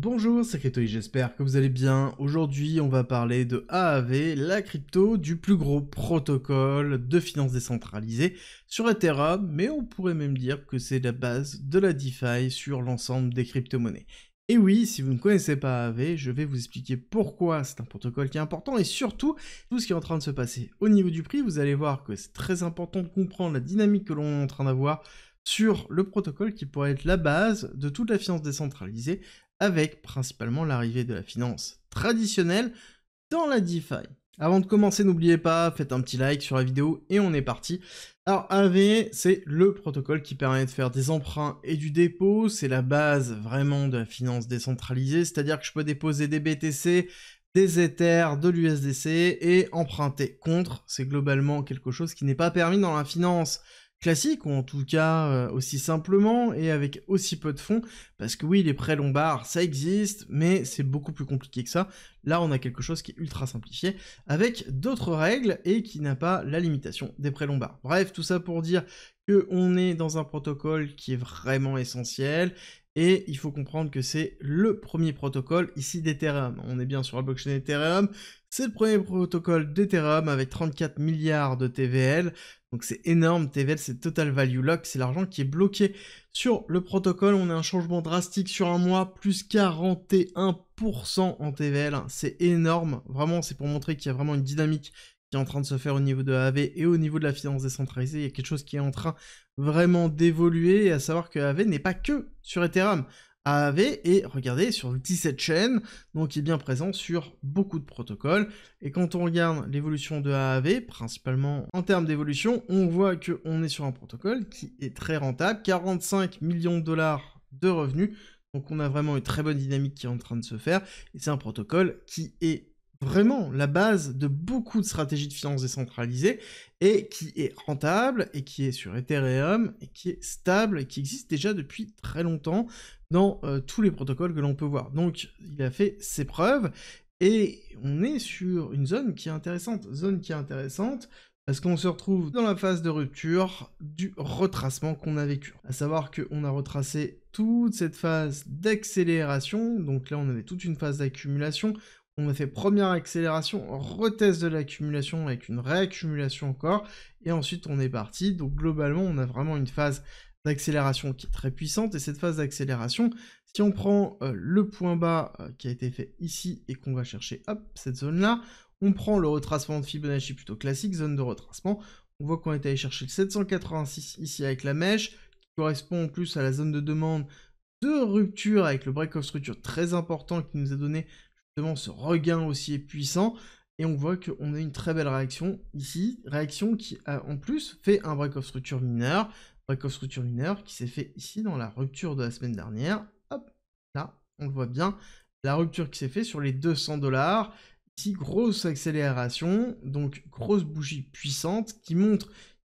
Bonjour, c'est Crypto, j'espère que vous allez bien. Aujourd'hui, on va parler de AAV, la crypto du plus gros protocole de finance décentralisée sur Ethereum, mais on pourrait même dire que c'est la base de la DeFi sur l'ensemble des crypto-monnaies. Et oui, si vous ne connaissez pas AAV, je vais vous expliquer pourquoi c'est un protocole qui est important et surtout tout ce qui est en train de se passer. Au niveau du prix, vous allez voir que c'est très important de comprendre la dynamique que l'on est en train d'avoir sur le protocole qui pourrait être la base de toute la finance décentralisée avec principalement l'arrivée de la finance traditionnelle dans la DeFi. Avant de commencer, n'oubliez pas, faites un petit like sur la vidéo et on est parti. Alors AAV, c'est le protocole qui permet de faire des emprunts et du dépôt, c'est la base vraiment de la finance décentralisée, c'est-à-dire que je peux déposer des BTC, des Ethers, de l'USDC et emprunter contre. C'est globalement quelque chose qui n'est pas permis dans la finance classique, ou en tout cas aussi simplement, et avec aussi peu de fonds, parce que oui, les prêts lombards, ça existe, mais c'est beaucoup plus compliqué que ça. Là, on a quelque chose qui est ultra simplifié, avec d'autres règles, et qui n'a pas la limitation des prêts lombards. Bref, tout ça pour dire qu'on est dans un protocole qui est vraiment essentiel, et il faut comprendre que c'est le premier protocole ici d'Ethereum. On est bien sur la blockchain Ethereum, c'est le premier protocole d'Ethereum avec 34 milliards de TVL, donc c'est énorme. TVL, c'est Total Value Lock, c'est l'argent qui est bloqué sur le protocole. On a un changement drastique sur un mois, plus 41% en TVL, c'est énorme. Vraiment, c'est pour montrer qu'il y a vraiment une dynamique qui est en train de se faire au niveau de AAV et au niveau de la finance décentralisée. Il y a quelque chose qui est en train vraiment d'évoluer, à savoir que AAV n'est pas que sur Ethereum. AAV est, regardez, sur 17 chaînes, donc il est bien présent sur beaucoup de protocoles. Et quand on regarde l'évolution de AAV, principalement en termes d'évolution, on voit qu'on est sur un protocole qui est très rentable, 45 millions de dollars de revenus. Donc on a vraiment une très bonne dynamique qui est en train de se faire. Et c'est un protocole qui est vraiment la base de beaucoup de stratégies de finance décentralisées et qui est rentable et qui est sur Ethereum et qui est stable et qui existe déjà depuis très longtemps dans tous les protocoles que l'on peut voir. Donc il a fait ses preuves et on est sur une zone qui est intéressante. Parce qu'on se retrouve dans la phase de rupture du retracement qu'on a vécu. À savoir qu'on a retracé toute cette phase d'accélération, donc là on avait toute une phase d'accumulation. On a fait première accélération, retest de l'accumulation avec une réaccumulation encore, et ensuite on est parti. Donc globalement, on a vraiment une phase d'accélération qui est très puissante, et cette phase d'accélération, si on prend le point bas qui a été fait ici, et qu'on va chercher, hop, cette zone-là, on prend le retracement de Fibonacci plutôt classique, zone de retracement, on voit qu'on est allé chercher le 786 ici avec la mèche, qui correspond en plus à la zone de demande de rupture avec le break of structure très important qui nous a donné ce regain aussi est puissant, et on voit qu'on a une très belle réaction ici, réaction qui a en plus fait un break of structure mineur qui s'est fait ici dans la rupture de la semaine dernière, hop, là, on le voit bien, la rupture qui s'est fait sur les 200$, ici, grosse accélération, donc grosse bougie puissante, qui montre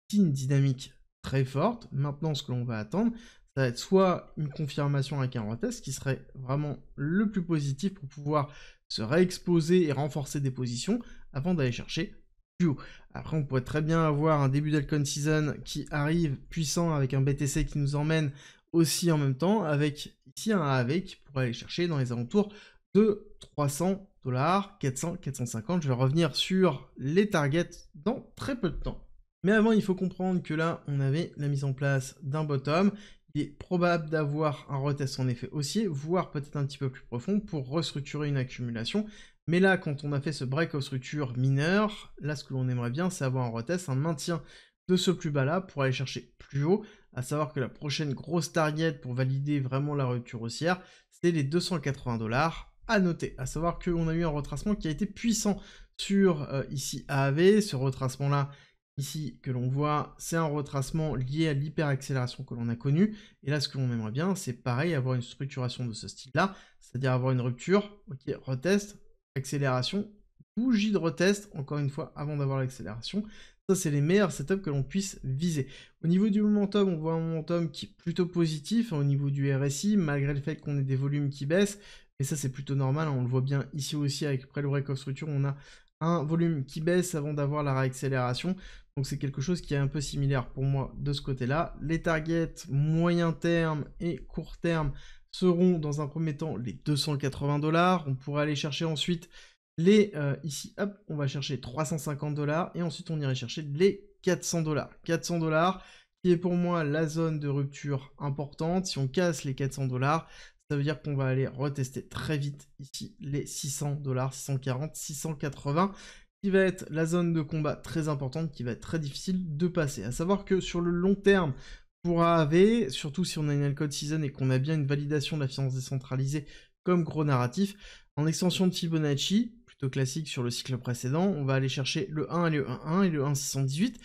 ici une dynamique très forte. Maintenant, ce que l'on va attendre, ça va être soit une confirmation avec un retest, qui serait vraiment le plus positif pour pouvoir se réexposer et renforcer des positions avant d'aller chercher plus haut. Après, on pourrait très bien avoir un début d'Alcon Season qui arrive puissant avec un BTC qui nous emmène aussi en même temps, avec ici un AAV qui pourrait aller chercher dans les alentours de 300$, 400, 450. Je vais revenir sur les targets dans très peu de temps. Mais avant, il faut comprendre que là, on avait la mise en place d'un bottom. Il est probable d'avoir un retest en effet haussier, voire peut-être un petit peu plus profond pour restructurer une accumulation. Mais là, quand on a fait ce break of structure mineur, là, ce que l'on aimerait bien, c'est avoir un retest, un maintien de ce plus bas là pour aller chercher plus haut, à savoir que la prochaine grosse target pour valider vraiment la rupture haussière, c'est les 280$. À noter, à savoir qu'on a eu un retracement qui a été puissant sur ici AAV, ce retracement là, ici, que l'on voit, c'est un retracement lié à l'hyper-accélération que l'on a connue. Et là, ce que l'on aimerait bien, c'est pareil, avoir une structuration de ce style-là, c'est-à-dire avoir une rupture, ok, retest, accélération, bougie de retest, encore une fois, avant d'avoir l'accélération. Ça, c'est les meilleurs setups que l'on puisse viser. Au niveau du momentum, on voit un momentum qui est plutôt positif, hein, au niveau du RSI, malgré le fait qu'on ait des volumes qui baissent. Et ça, c'est plutôt normal, hein, on le voit bien ici aussi, avec après le break of structure, on a un volume qui baisse avant d'avoir la réaccélération. Donc c'est quelque chose qui est un peu similaire pour moi de ce côté-là. Les targets moyen terme et court terme, seront dans un premier temps les 280 $. On pourra aller chercher ensuite les... ici, hop, on va chercher 350 $. Et ensuite, on irait chercher les 400 $. 400 $, qui est pour moi la zone de rupture importante. Si on casse les 400 $, ça veut dire qu'on va aller retester très vite ici les 600 $, 640, 680, qui va être la zone de combat très importante, qui va être très difficile de passer. À savoir que sur le long terme, pour AAV, surtout si on a une Alcode Season et qu'on a bien une validation de la finance décentralisée comme gros narratif, en extension de Fibonacci, plutôt classique sur le cycle précédent, on va aller chercher le 1 et le 1.1 et le 1.618,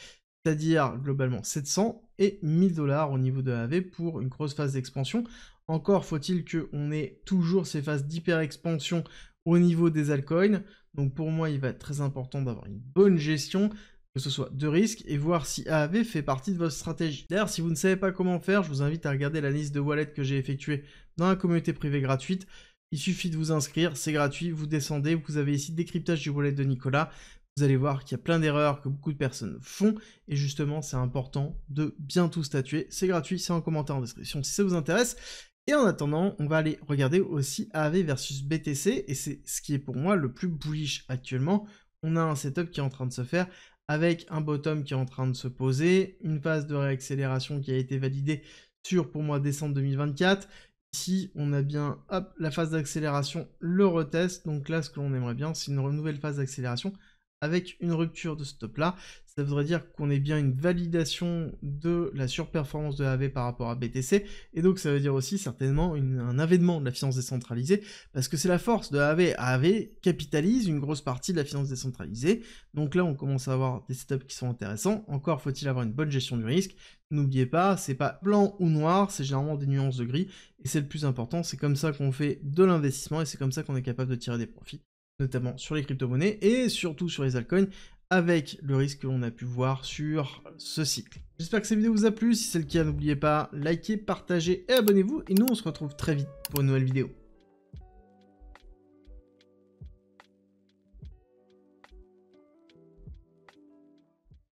c'est-à-dire globalement 700 et 1000 $ au niveau de AAV pour une grosse phase d'expansion. Encore faut-il qu'on ait toujours ces phases d'hyper-expansion au niveau des altcoins. Donc pour moi, il va être très important d'avoir une bonne gestion, que ce soit de risque, et voir si AAV fait partie de votre stratégie. D'ailleurs, si vous ne savez pas comment faire, je vous invite à regarder la liste de wallets que j'ai effectuée dans la communauté privée gratuite. Il suffit de vous inscrire, c'est gratuit, vous descendez, vous avez ici décryptage du wallet de Nicolas. Vous allez voir qu'il y a plein d'erreurs que beaucoup de personnes font, et justement, c'est important de bien tout statuer. C'est gratuit, c'est en commentaire en description si ça vous intéresse. Et en attendant, on va aller regarder aussi AAV versus BTC, et c'est ce qui est pour moi le plus bullish actuellement. On a un setup qui est en train de se faire, avec un bottom qui est en train de se poser, une phase de réaccélération qui a été validée sur, pour moi, décembre 2024. Ici, on a bien, hop, la phase d'accélération, le retest. Donc là, ce que l'on aimerait bien, c'est une nouvelle phase d'accélération avec une rupture de stop là. Ça voudrait dire qu'on ait bien une validation de la surperformance de AAV par rapport à BTC, et donc ça veut dire aussi certainement un avènement de la finance décentralisée, parce que c'est la force de AAV. AAV capitalise une grosse partie de la finance décentralisée, donc là on commence à avoir des setups qui sont intéressants. Encore faut-il avoir une bonne gestion du risque. N'oubliez pas, c'est pas blanc ou noir, c'est généralement des nuances de gris, et c'est le plus important. C'est comme ça qu'on fait de l'investissement, et c'est comme ça qu'on est capable de tirer des profits, notamment sur les crypto-monnaies et surtout sur les altcoins, avec le risque que l'on a pu voir sur ce cycle. J'espère que cette vidéo vous a plu. Si c'est le cas, n'oubliez pas, likez, partagez et abonnez-vous. Et nous, on se retrouve très vite pour une nouvelle vidéo.